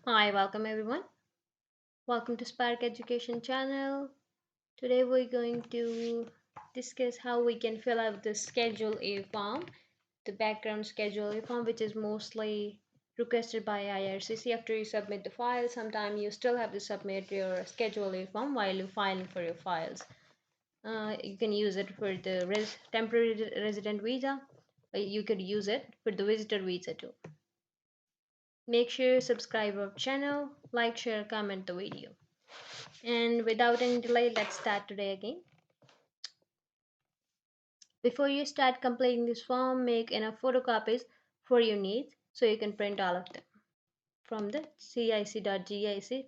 Hi, welcome everyone. Welcome to Spark Education channel. Today we're going to discuss how we can fill out the Schedule A form, the background Schedule A form, which is mostly requested by IRCC. After you submit the file, sometime you still have to submit your Schedule A form while you filing for your files. You can use it for the temporary resident visa. You could use it for the visitor visa too. Make sure you subscribe our channel, like, share, comment the video. And without any delay, let's start today again. Before you start completing this form, make enough photocopies for your needs so you can print all of them from the cic.gic.ca.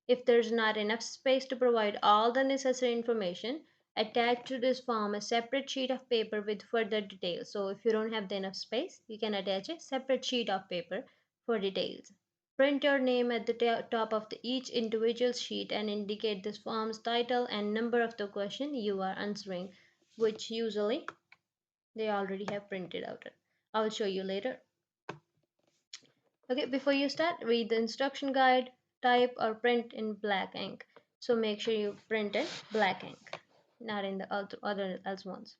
If there's not enough space to provide all the necessary information, attach to this form a separate sheet of paper with further details. So if you don't have enough space, you can attach a separate sheet of paper for details. Print your name at the top of each individual sheet and indicate this form's title and number of the question you are answering, which usually they already have printed out. I'll show you later. Okay, before you start, read the instruction guide, type or print in black ink. So make sure you print in black ink, not in the other else ones.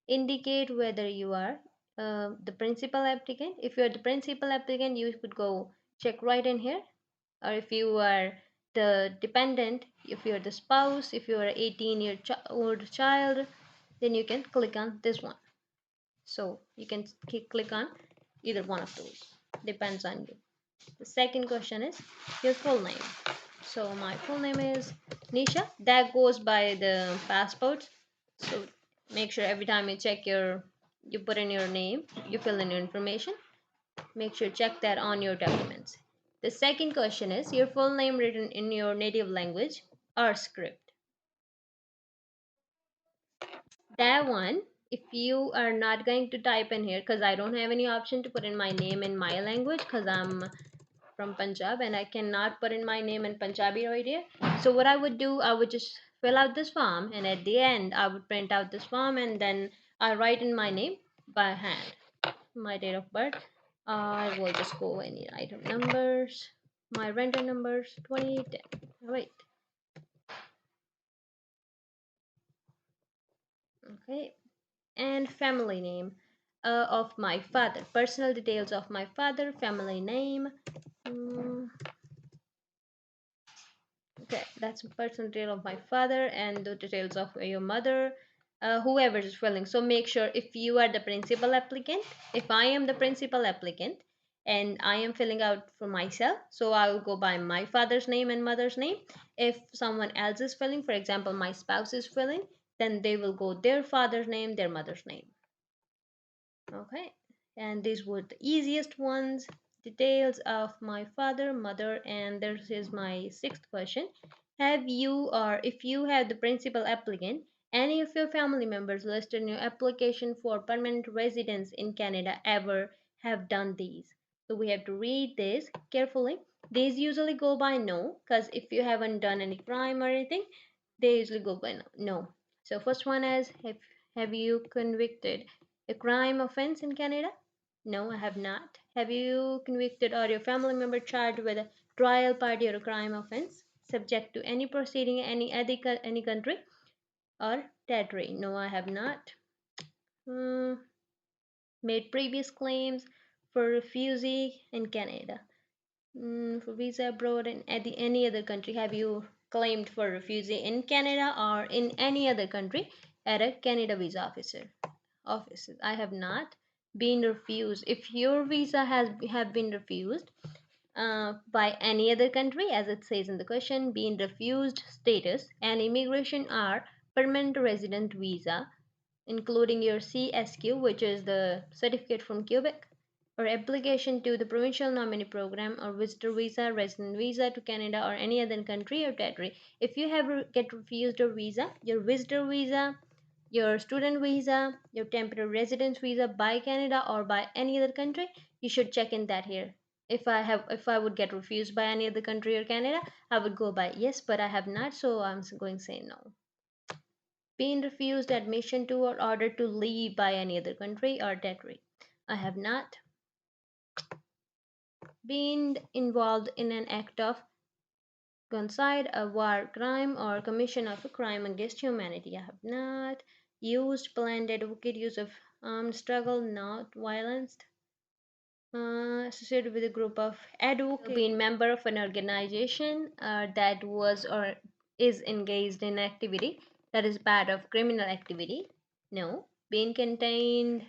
Indicate whether you are the principal applicant. If you're the principal applicant, you could go check right in here. Or if you are the dependent, if you're the spouse, if you're an 18-year-old child, then you can click on this one. So you can click on either one of those, depends on you. The second question is your full name. So my full name is Nisha. That goes by the passport. So make sure every time you put in your name, you fill in your information. Make sure check that on your documents. The second question is your full name written in your native language or script. That one, if you are not going to type in here, because I don't have any option to put in my name in my language because I'm from Punjab and I cannot put in my name in Punjabi right here. So what I would do, I would just fill out this form and at the end I would print out this form and then I write in my name by hand. My date of birth. I will just go any item numbers. My renter numbers 2010. Wait. Okay. And family name of my father. Personal details of my father. Family name. Mm, okay, that's personal detail of my father and the details of your mother. Whoever is filling. So make sure if you are the principal applicant, if I am the principal applicant and I am filling out for myself, so I will go by my father's name and mother's name. If someone else is filling, for example, my spouse is filling, then they will go their father's name, their mother's name. Okay, and these were the easiest ones. Details of my father, mother, and this is my sixth question. Have you or if you have the principal applicant, any of your family members listed in your application for permanent residence in Canada ever have done these? So we have to read this carefully. These usually go by no, because if you haven't done any crime or anything, they usually go by no. No. So first one is have you convicted a crime offense in Canada? No, I have not. Have you convicted or your family member charged with a trial party or a crime offense subject to any proceeding in any country or territory? No, I have not. Hmm, made previous claims for refugee in Canada. For visa abroad in any other country. Have you claimed for refugee in Canada or in any other country at a Canada visa offices? I have not been refused. If your visa has have been refused by any other country, as it says in the question, being refused status and immigration are permanent resident visa, including your CSQ, which is the certificate from Quebec, or application to the provincial nominee program or visitor visa, resident visa to Canada or any other country or territory. If you have get refused a visa, your visitor visa, your student visa, your temporary residence visa by Canada or by any other country, you should check in that here. If I would get refused by any other country or Canada, I would go by yes, but I have not, so I'm going to say no. Been refused admission to or ordered to leave by any other country or territory. I have not. been involved in an act of genocide, a war crime, or commission of a crime against humanity. I have not used, planned, advocate use of armed struggle, not violence. Associated with a group of advocates, been member of an organization that was or is engaged in activity that is part of criminal activity. No. Been contained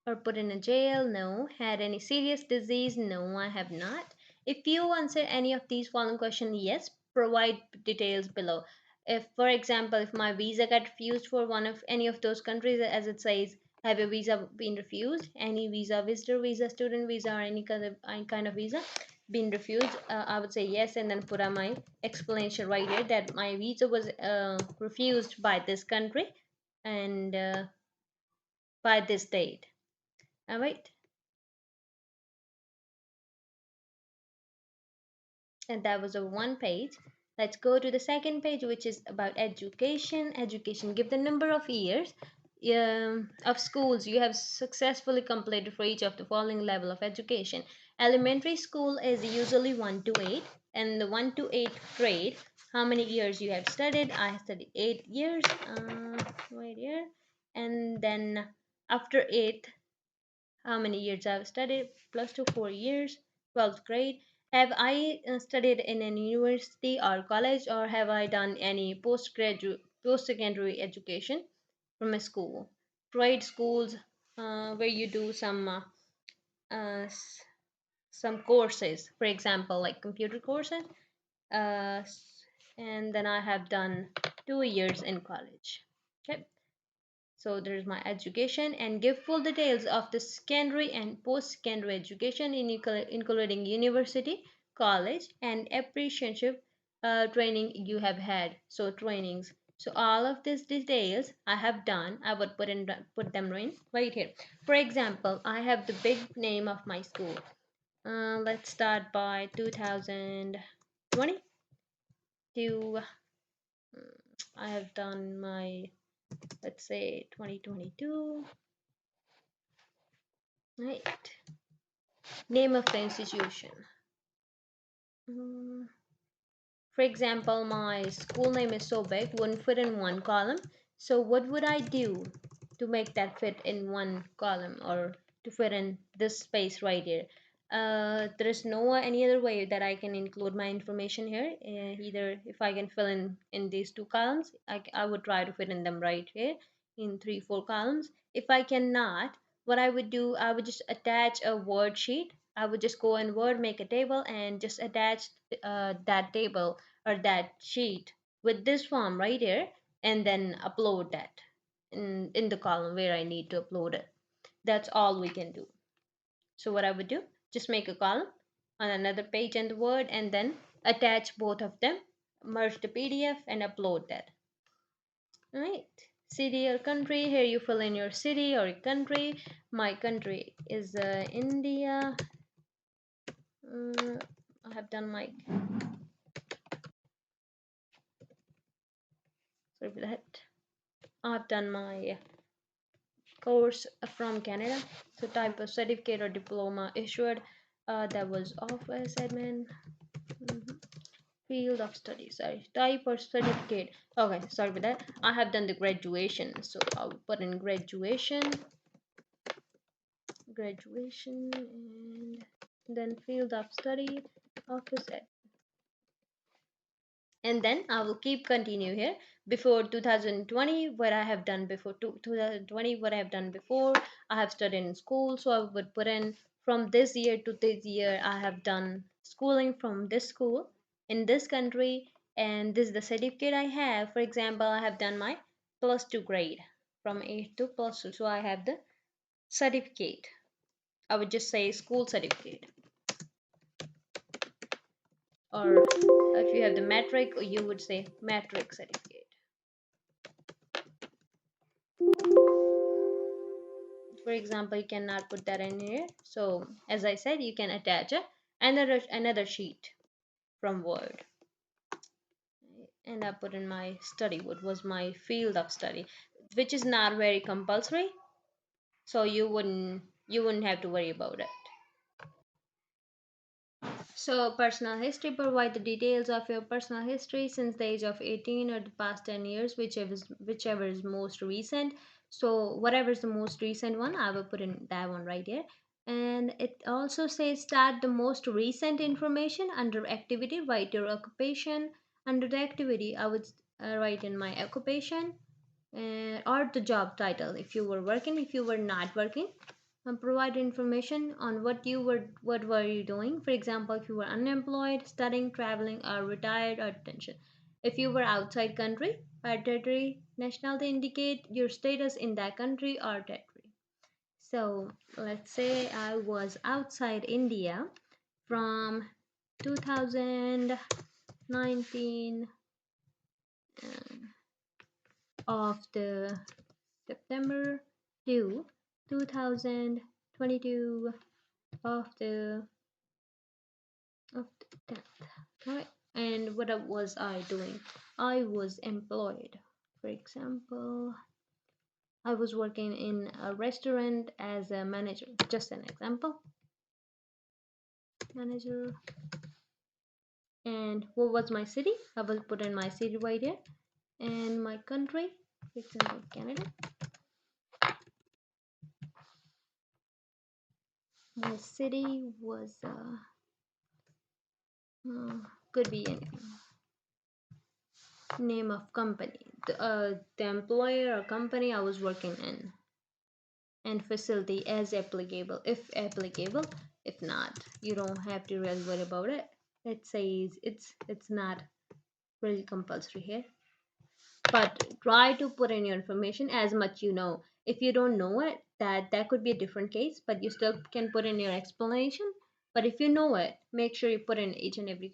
or put in a jail? No. Had any serious disease? No, I have not. If you answer any of these following questions, yes, provide details below. If, for example, if my visa got refused for one of any of those countries, as it says, have your visa been refused? Any visa, visitor visa, student visa, or any kind of visa been refused? I would say yes, and then put on my explanation right here that my visa was refused by this country and by this date. All right. And that was a one page. Let's go to the second page, which is about education. Education, give the number of years of schools you have successfully completed for each of the following level of education. Elementary school is usually 1 to 8, and the 1 to 8th grade, how many years you have studied? I studied 8 years right here. And then after 8th, how many years I've studied? Plus 2, 4 years. 12th grade. Have I studied in a university or college, or have I done any post-secondary education from a school? Trade schools, where you do uh, some courses, for example, like computer courses. Uh, and then I have done 2 years in college. Okay. So there's my education, and give full details of the secondary and post-secondary education including university, college, and apprenticeship training you have had. So trainings. So all of these details I have done, I would put them in right here. For example, I have the big name of my school. Let's start by 2020 to I have done my, let's say, 2022. Right. Name of the institution. Mm, For example, my school name is so big, wouldn't fit in one column. So what would I do to make that fit in one column, or to fit in this space right here? There is no any other way that I can include my information here. Either if I can fill in these two columns, I would try to fit in them right here in 3, 4 columns. If I cannot, what I would do, I would just attach a word sheet. I would just go in Word, make a table, and just attach that table or that sheet with this form right here, and then upload that in the column where I need to upload it. That's all we can do. So what I would do, just make a column on another page in the Word, and then attach both of them, merge the PDF, and upload that. All right. City or country, here you fill in your city or your country. My country is India. I have done my, sorry for that, I've done my course from Canada. So type of certificate or diploma issued, that was office admin. Mhm. Field of study, sorry, type or certificate. Okay, sorry for that. I have done the graduation, so I'll put in graduation, and then field of study, office admin. And then I will keep continue here. Before 2020, what I have done before 2020, what I have done before, I have studied in school, so I would put in from this year to this year I have done schooling from this school in this country, and this is the certificate I have. For example, I have done my +2 grade from 8 to +2, so I have the certificate. I would just say school certificate. Or if you have the metric, you would say metric certificate. For example, you cannot put that in here, so as I said, you can attach another sheet from Word. And I put in my study, what was my field of study, which is not very compulsory, so you wouldn't have to worry about it. So personal history, provide the details of your personal history since the age of 18 or the past 10 years, whichever is most recent. So whatever is the most recent one, I will put in that one right here. And it also says that the most recent information under activity, write your occupation. Under the activity, I would write in my occupation, or the job title if you were working, if you were not working, and provide information on what were you doing. For example, if you were unemployed, studying, traveling, or retired, or detention. If you were outside country, by territory, nationality, indicate your status in that country or territory. So let's say I was outside India from 2019, of the September to 2022 of the 10th, right? And what was I doing? I was employed. For example, I was working in a restaurant as a manager. Just an example, manager. And what was my city? I will put in my city right here. And my country, for example, Canada. My city was could be anything. Name of company, the employer or company I was working in, and facility as applicable, if applicable. If not, you don't have to really worry about it. It says it's not really compulsory here, but try to put in your information as much you know. If you don't know it, that could be a different case, but you still can put in your explanation. But if you know it, make sure you put in each and every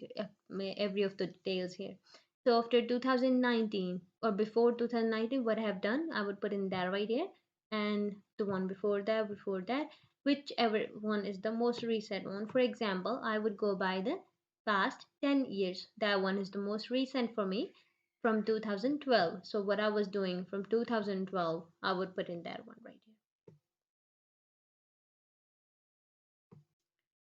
of the details here. So after 2019 or before 2019, what I have done, I would put in that right here, and the one before that, whichever one is the most recent one. For example, I would go by the past 10 years. That one is the most recent for me, from 2012. So what I was doing from 2012, I would put in that one right here.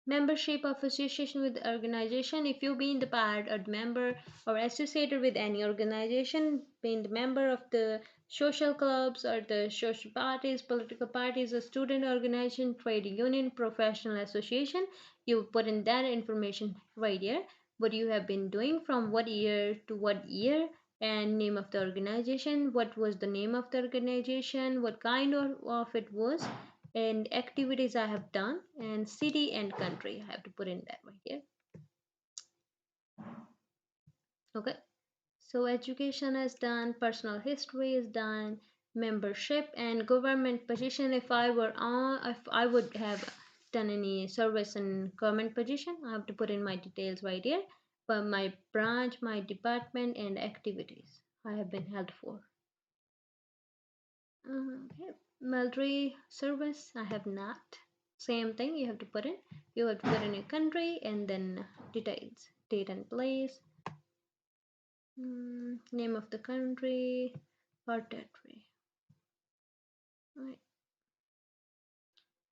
Membership of association with organization. If you've been the part or the member or associated with any organization, being the member of the social clubs or the social parties, political parties, a student organization, trade union, professional association, you put in that information right here. What you have been doing from what year to what year, and name of the organization, what was the name of the organization, what kind of it was, and activities I have done, and city and country I have to put in that right here. Okay, so education is done, personal history is done, membership and government position. If I would have done any service in government position, I have to put in my details right here. But my branch, my department, and activities I have been held for. Okay. Military service, I have not. Same thing, you have to put in. You have to put in your country and then details, date and place, name of the country or territory. Right.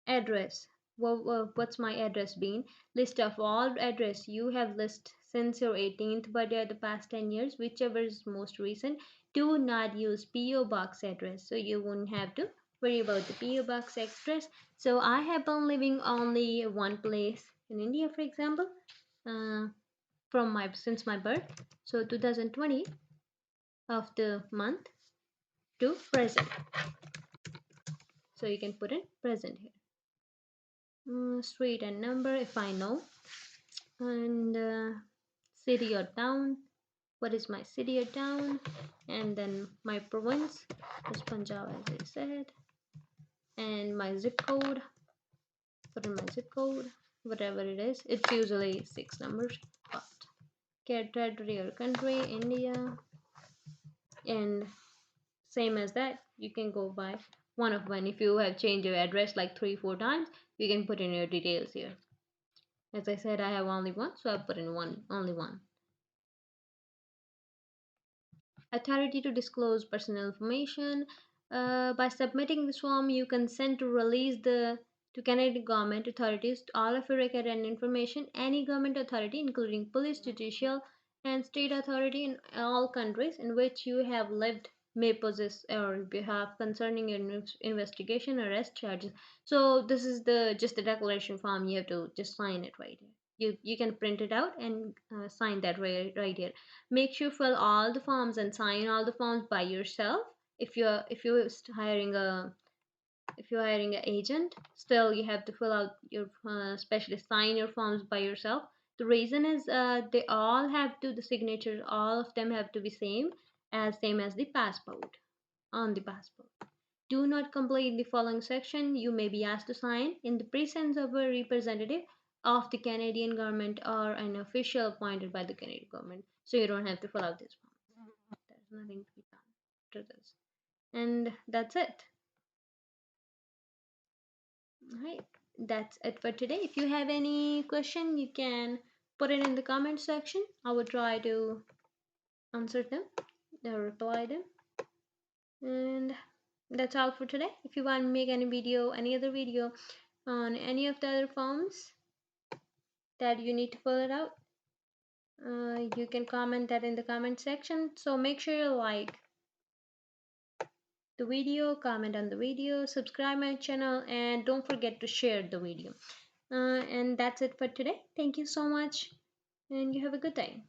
Address. What's my address been? List of all address you have list since your 18th birthday or the past 10 years, whichever is most recent. Do not use PO box address, so you won't have to worry about the PO box address. So I have been living only one place in India, for example, from my since my birth. So 2020 of the month to present. So you can put in present here. Street and number if I know, and city or town. What is my city or town? And then my province is Punjab, as I said, and my zip code. Put in my zip code, whatever it is. It's usually 6 numbers, but territory or country, India, and same as that, you can go by one of one. If you have changed your address like 3-4 times, you can put in your details here. As I said, I have only one, so I put in one, only one. Authority to disclose personal information. By submitting this form, you consent to to Canadian government authorities all of your record and information. Any government authority, including police, judicial, and state authority in all countries in which you have lived, may possess or behalf concerning your investigation, arrest, charges. So this is the just the declaration form. You have to just sign it right here. You can print it out and sign that right here. Make sure fill all the forms and sign all the forms by yourself. If you're hiring a if you're hiring an agent, still you have to fill out your especially sign your forms by yourself. The reason is they all have to the signatures, all of them have to be same as the passport on the passport. Do not complete the following section. You may be asked to sign in the presence of a representative of the Canadian government or an official appointed by the Canadian government. So you don't have to fill out this form. There's nothing to be done to this. And that's it. Alright, that's it for today. If you have any question, you can put it in the comment section. I will try to answer them or reply them. And that's all for today. If you want to make any other video on any of the other forms that you need to fill it out, you can comment that in the comment section. So make sure you like the video, comment on the video, subscribe my channel, and don't forget to share the video. And that's it for today. Thank you so much, and you have a good day.